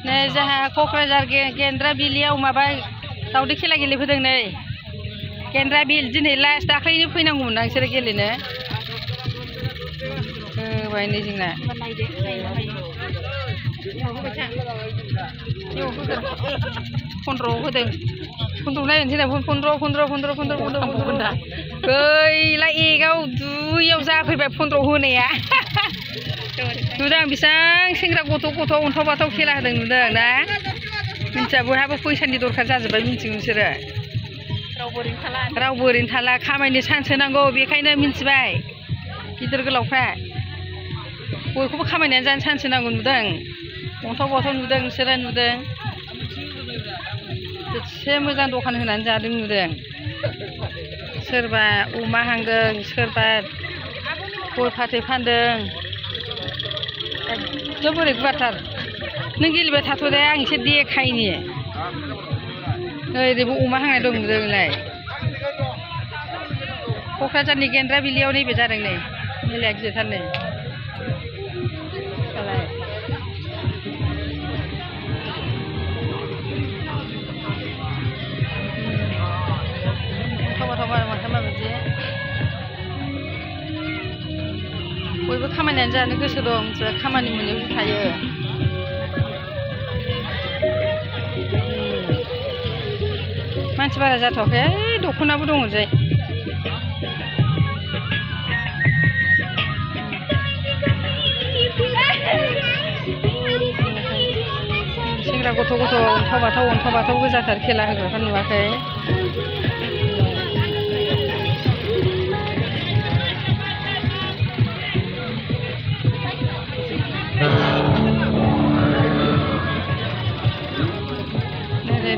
नै जोंहा क'क्राझार गेन्द्रा बिलियाव माबा दावदै खेला गेलेफैदों नै गेन्द्रा बिल दिनै लास्ट दाख्लैनो फैनांगौमोन ना नोंसोरो गेलेनो होबाय नै जोंना फन्द्र'आव होदों 15 नायनोसै ना 15 गैला एगाव दुइयाव जाफैबाय 15 होनाया नुदों बेसेबां सेंग्रा गथ' अन्थाव बाथाव खेला होदों नुदों ना मिन्थिया बयहाबो फैसानि दरखार जाजोब्बाय मिन्थिगौ नोंसोरो रावबो ओरैनो थाला खामायनो चान्स होनांगौ बेखायनो मिन्थिबाय गिदिर गोलावफ्रा बयखौबो खामायनानै जानो चान्स होनांगौ नुदों अन्थाव बाथाव नुदों नोंसोरो नुदों एसे मोजां दखान होनानै जादों नुदों सोरबा अमा हांदों सोरबा गय फाथै फानदों एकदम बोरै गुवारथार नों गेलेबाय थाथ' दे आं एसे देखायनि ओरैबो अमा हांनाय दं नुदोंलाय क'क्राझारनि गेन्द्रा बिलियाव नैबे जादों नै मेलाया गिदिरथारनो बयबो खामानियानो जानो गोसो दं जोंहा खामानि मोननायावसो थायो मानसि बारा जाथ'वाखै दख'नाबो दङ जै सेंग्रा गथ' अन्थाव बाथाव गोजाथार खेला होग्राफ्रा नुवाखै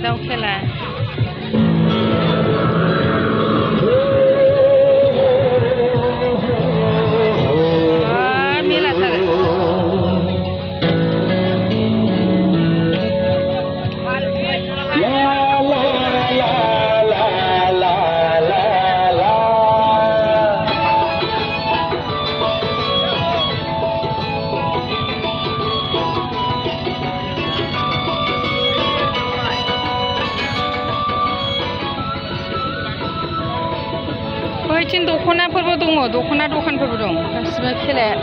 दाउ खेला मेलाथार बैथिं दख'नाफोरबो दङ दख'ना दखानफोरबो दं गासिबो खेलाया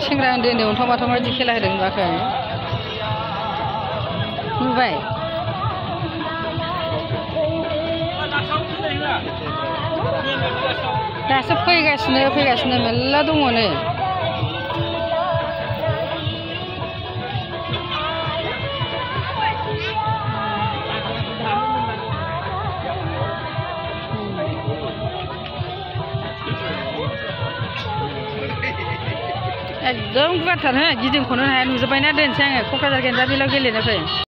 सेंग्रा उन्दै अन्थाव बाथाव बायदि खेला होदों नुवाखै नुबाय दासो फैगासिनो मेल्ला दङ नै एकदम गुवारथार हो गिदिंख'नो हाया नुजोब्बायना दोनसै आङो क'क्राझार गेन्द्रा बिलियाव गेलेनो फै